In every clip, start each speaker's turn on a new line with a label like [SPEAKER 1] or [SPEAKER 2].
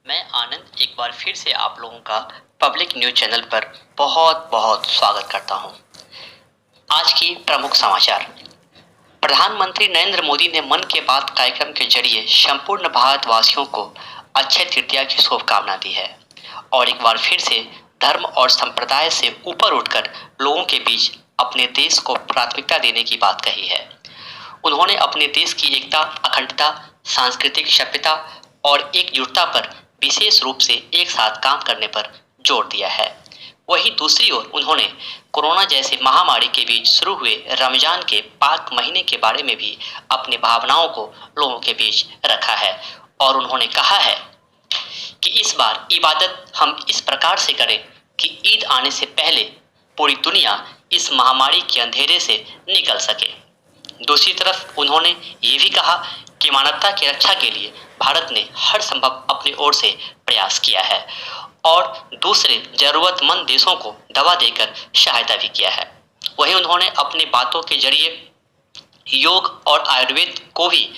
[SPEAKER 1] मैं आनंद एक बार फिर से आप लोगों का पब्लिक न्यूज चैनल पर बहुत बहुत स्वागत करता हूं। आज की प्रमुख समाचार। प्रधानमंत्री नरेंद्र मोदी ने मन की बात कार्यक्रम के जरिए संपूर्ण भारतवासियों को अक्षय तृतीया की शुभकामना दी है और एक बार फिर से धर्म और संप्रदाय से ऊपर उठकर लोगों के बीच अपने देश को प्राथमिकता देने की बात कही है। उन्होंने अपने देश की एकता, अखंडता, सांस्कृतिक सभ्यता और एकजुटता पर विशेष रूप से एक साथ काम करने पर जोर दिया है। वहीं दूसरी ओर उन्होंने कोरोना जैसी महामारी के बीच शुरू हुए रमजान के पाक महीने के बारे में भी अपनी भावनाओं को लोगों के बीच रखा है और उन्होंने कहा है कि इस बार इबादत हम इस प्रकार से करें कि ईद आने से पहले पूरी दुनिया इस महामारी के अंधेरे से निकल सके। दूसरी तरफ उन्होंने ये भी कहा कि मानवता की रक्षा के लिए भारत ने हर संभव अपनी ओर से प्रयास किया है और दूसरे जरूरतमंद देशों को दवा देकर सहायता भी किया है। वहीं उन्होंने अपनी बातों के जरिए योग और आयुर्वेद को भी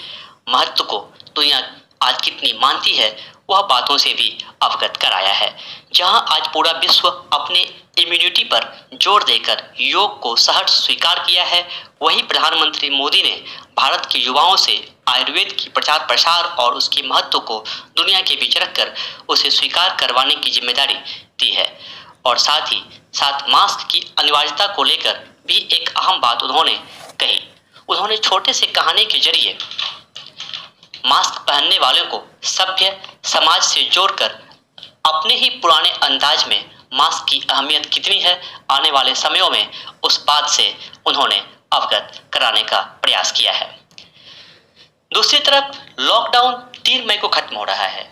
[SPEAKER 1] महत्व को दुनिया आज कितनी मानती है वह बातों से भी अवगत कराया है। जहां आज पूरा विश्व अपने इम्यूनिटी पर जोर देकर योग को सहर्ष स्वीकार किया है, वहीं प्रधानमंत्री मोदी ने भारत के युवाओं से आयुर्वेद की प्रचार प्रसार और उसके महत्व को दुनिया के बीच रखकर उसे स्वीकार करवाने की जिम्मेदारी दी है और साथ ही साथ मास्क की अनिवार्यता को लेकर भी एक अहम बात उन्होंने कही। उन्होंने छोटे से कहानी के जरिए मास्क पहनने वालों को सभ्य समाज से जोड़कर अपने ही पुराने अंदाज में मास्क की अहमियत कितनी है आने वाले समयों में उस बात से उन्होंने अवगत कराने का प्रयास किया है। दूसरी तरफ लॉकडाउन 3 मई को खत्म हो रहा है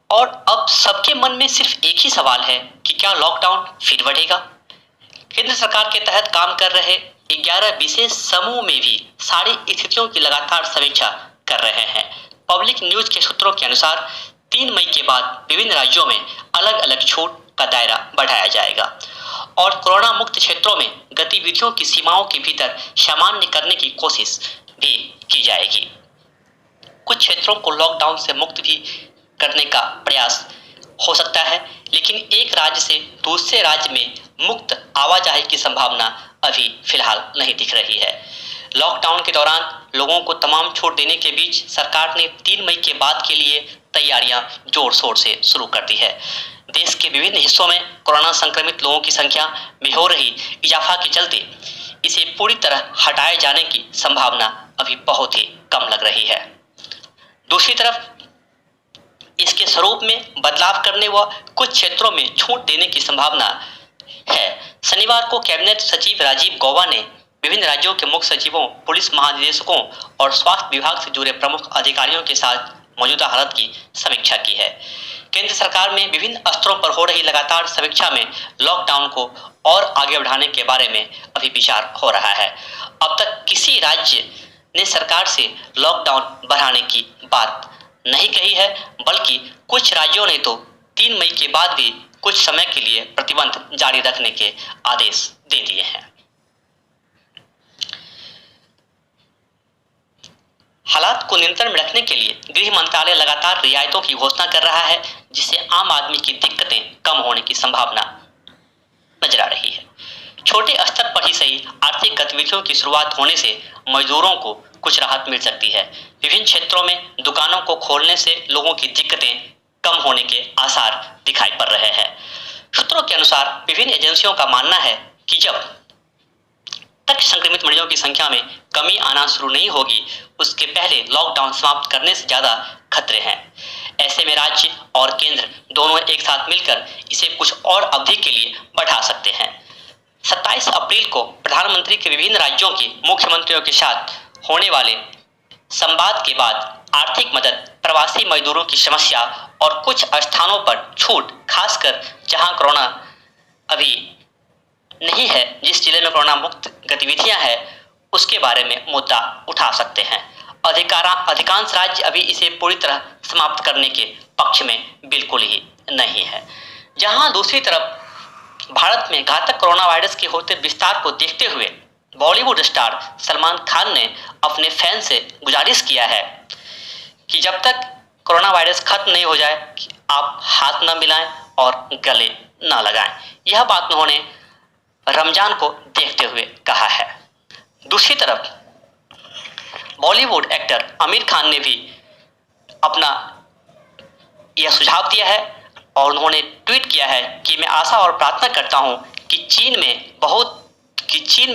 [SPEAKER 1] और अब सबके मन में सिर्फ एक ही सवाल है कि क्या लॉकडाउन फिर बढ़ेगा। केंद्र सरकार के तहत काम कर रहे 11 विशेष समूह में भी सारी स्थितियों की लगातार समीक्षा कर रहे हैं। पब्लिक न्यूज के सूत्रों के अनुसार 3 मई के बाद विभिन्न राज्यों में अलग अलग छूट का दायरा बढ़ाया जाएगा और कोरोना मुक्त क्षेत्रों में गतिविधियों की सीमाओं के भीतर सामान्य करने की कोशिश भी की जाएगी। कुछ क्षेत्रों को लॉकडाउन से मुक्त भी करने का प्रयास हो सकता है, लेकिन एक राज्य से दूसरे राज्य में मुक्त आवाजाही की संभावना अभी फिलहाल नहीं दिख रही है। लॉकडाउन के दौरान लोगों को तमाम छूट देने के बीच सरकार ने 3 मई के बाद के लिए तैयारियां जोर शोर से शुरू कर दी है। देश के विभिन्न हिस्सों में कोरोना संक्रमित लोगों की संख्या में हो रही इजाफा के चलते इसे पूरी तरह हटाए जाने की संभावना अभी बहुत ही कम लग रही है। दूसरी तरफ इसके स्वरूप में बदलाव करने व कुछ क्षेत्रों में छूट देने की संभावना है। शनिवार को कैबिनेट सचिव राजीव गौबा ने विभिन्न राज्यों के मुख्य सचिवों, पुलिस महानिदेशकों और स्वास्थ्य विभाग से जुड़े प्रमुख अधिकारियों के साथ मौजूदा हालत की समीक्षा की है। केंद्र सरकार में विभिन्न स्तरों पर हो रही लगातार समीक्षा में लॉकडाउन को और आगे बढ़ाने के बारे में अभी विचार हो रहा है। अब तक किसी राज्य ने सरकार से लॉकडाउन बढ़ाने की बात नहीं कही है, बल्कि कुछ राज्यों ने तो 3 मई के बाद भी कुछ समय के लिए प्रतिबंध जारी रखने के आदेश दे दिए हैं। हालात को नियंत्रण में रखने के लिए गृह मंत्रालय लगातार रियायतों की घोषणा कर रहा है, जिससे आम आदमी की दिक्कतें कम होने की संभावना नजर आ रही है। छोटे स्तर पर ही सही आर्थिक गतिविधियों की शुरुआत होने से मजदूरों को कुछ राहत मिल सकती है। विभिन्न क्षेत्रों में दुकानों को खोलने से लोगों की दिक्कतें कम होने के आसार दिखाई पड़ रहे हैं। सूत्रों के अनुसार विभिन्न एजेंसियों का मानना है कि जब तक संक्रमित मरीजों की संख्या में कमी आना शुरू नहीं होगी, उसके पहले लॉकडाउन समाप्त करने से ज्यादा खतरे हैं। ऐसे में राज्य और केंद्र दोनों एक साथ मिलकर इसे कुछ और अवधि के लिए बढ़ा सकते हैं। 27 अप्रैल को प्रधानमंत्री के विभिन्न राज्यों के मुख्यमंत्रियों के साथ होने वाले संवाद के बाद आर्थिक मदद, प्रवासी मजदूरों की समस्या और कुछ स्थानों पर छूट, खासकर जहां कोरोना अभी नहीं है, जिस जिले में कोरोना मुक्त गतिविधियां हैं, उसके बारे में मुद्दा उठा सकते हैं। अधिकांश राज्य अभी इसे पूरी तरह समाप्त करने के पक्ष में बिल्कुल ही नहीं है। जहां दूसरी तरफ भारत में घातक कोरोना वायरस के होते विस्तार को देखते हुए बॉलीवुड स्टार सलमान खान ने अपने फैन से गुजारिश किया है कि जब तक कोरोना वायरस खत्म नहीं हो जाए आप हाथ न मिलाएं और गले न लगाएं। यह बात उन्होंने रमजान को देखते हुए कहा है। दूसरी तरफ बॉलीवुड एक्टर आमिर खान ने भी अपना यह सुझाव दिया है और उन्होंने ट्वीट किया है कि मैं आशा और प्रार्थना करता हूं कि चीन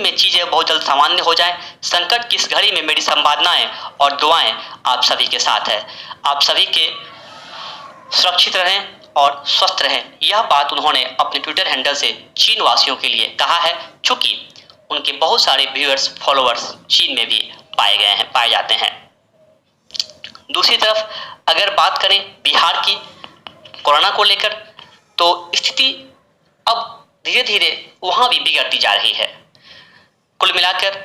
[SPEAKER 1] में चीजें बहुत जल्द सामान्य हो जाएं। संकट की इस घड़ी में मेरी संभावनाएं और दुआएं आप सभी के साथ है। आप सभी के सुरक्षित रहें और स्वस्थ रहें। यह बात उन्होंने अपने ट्विटर हैंडल से चीन वासियों के लिए कहा है, चूंकि उनके बहुत सारे व्यूअर्स फॉलोअर्स चीन में भी पाए जाते हैं। दूसरी तरफ अगर बात करें बिहार की कोरोना को लेकर, तो स्थिति अब धीरे धीरे वहां भी बिगड़ती जा रही है। कुल मिलाकर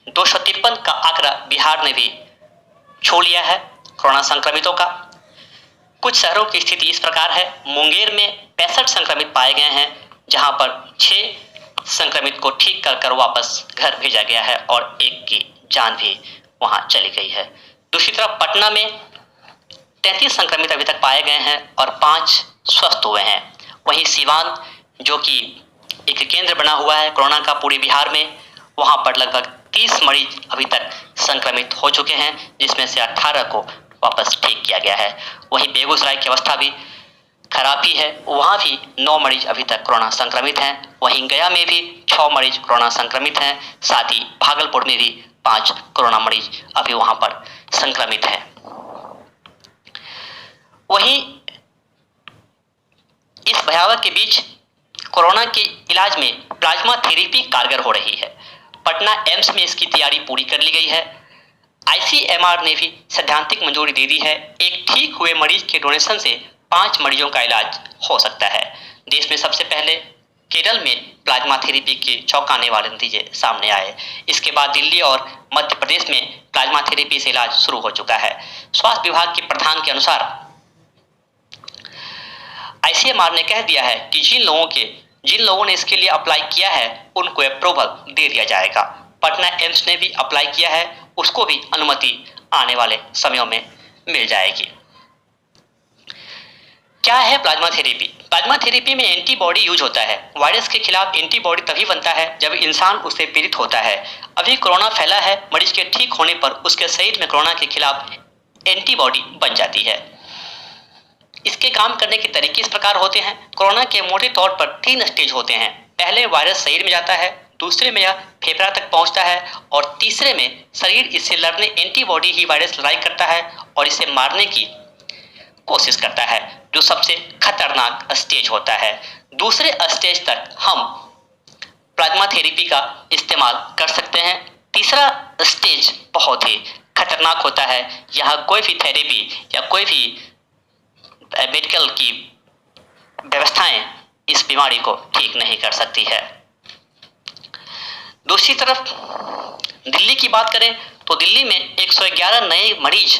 [SPEAKER 1] 253 का आंकड़ा बिहार ने भी छू लिया है कोरोना संक्रमितों का। कुछ शहरों की स्थिति इस प्रकार है। मुंगेर में 65 संक्रमित पाए गए हैं, जहां पर 6 संक्रमित को ठीक कर वापस घर भेजा गया है और एक की जान भी वहां चली गई है। दूसरी तरफ पटना में 33 संक्रमित अभी तक पाए गए हैं और 5 स्वस्थ हुए हैं। वहीं सिवान, जो कि एक केंद्र बना हुआ है कोरोना का पूरे बिहार में, वहां पर लगभग 30 मरीज अभी तक संक्रमित हो चुके हैं, जिसमें से 18 को वापस ठीक किया गया है। वहीं बेगूसराय की अवस्था भी खराब ही है, वहां भी 9 मरीज अभी तक कोरोना संक्रमित हैं। वहीं गया में भी 6 मरीज कोरोना संक्रमित हैं। साथ ही भागलपुर में भी 5 कोरोना मरीज अभी वहां पर संक्रमित है। वहीं इस भयावह के बीच कोरोना के इलाज में प्लाज्मा थेरेपी कारगर हो रही है। पटना एम्स में इसकी तैयारी पूरी कर ली गई है। आईसीएमआर ने भी सैद्धांतिक मंजूरी दे दी है। एक ठीक हुए मरीज के डोनेशन से 5 मरीजों का इलाज हो सकता है। देश में सबसे पहले केरल में प्लाज्मा थेरेपी के चौंकाने वाले नतीजे सामने आए। इसके बाद दिल्ली और मध्य प्रदेश में प्लाज्मा थेरेपी से इलाज शुरू हो चुका है। स्वास्थ्य विभाग के प्रधान के अनुसार आईसीएमआर ने कह दिया है कि जिन लोगों ने इसके लिए अप्लाई किया है उनको अप्रूवल दे दिया जाएगा। पटना एम्स ने भी अप्लाई किया है, उसको भी अनुमति आने वाले समयों में मिल जाएगी। क्या है प्लाज्मा थेरेपी? प्लाज्मा थेरेपी में एंटीबॉडी यूज होता है। वायरस के खिलाफ एंटीबॉडी तभी बनता है जब इंसान उससे पीड़ित होता है। अभी कोरोना फैला है, मरीज के ठीक होने पर उसके शरीर में कोरोना के खिलाफ एंटीबॉडी बन जाती है। इसके काम करने के तरीके इस प्रकार होते हैं। कोरोना के मोटे तौर पर 3 स्टेज होते हैं। पहले वायरस शरीर में जाता है, दूसरे में यह फेफड़ा तक पहुंचता है और तीसरे में शरीर इससे लड़ने एंटीबॉडी ही वायरस लड़ाई करता है और इसे मारने की कोशिश करता है, जो सबसे खतरनाक स्टेज होता है। दूसरे स्टेज तक हम प्लाज्मा थेरेपी का इस्तेमाल कर सकते हैं। तीसरा स्टेज बहुत ही खतरनाक होता है। यहाँ कोई भी थेरेपी या कोई भी मेडिकल की व्यवस्थाएं इस बीमारी को ठीक नहीं कर सकती है। दूसरी तरफ दिल्ली की बात करें तो दिल्ली में 111 नए मरीज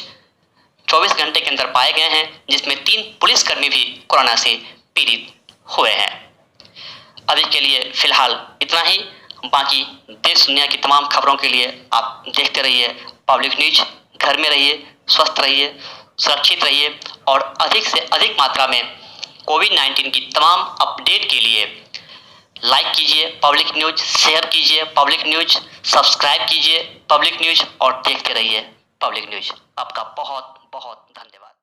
[SPEAKER 1] 24 घंटे के अंदर पाए गए हैं, जिसमें 3 पुलिसकर्मी भी कोरोना से पीड़ित हुए हैं। अभी के लिए फिलहाल इतना ही। बाकी देश दुनिया की तमाम खबरों के लिए आप देखते रहिए पब्लिक न्यूज। घर में रहिए, स्वस्थ रहिए, सुरक्षित रहिए और अधिक से अधिक मात्रा में कोविड-19 की तमाम अपडेट के लिए लाइक कीजिए पब्लिक न्यूज, शेयर कीजिए पब्लिक न्यूज, सब्सक्राइब कीजिए पब्लिक न्यूज और देखते रहिए पब्लिक न्यूज। आपका बहुत बहुत धन्यवाद।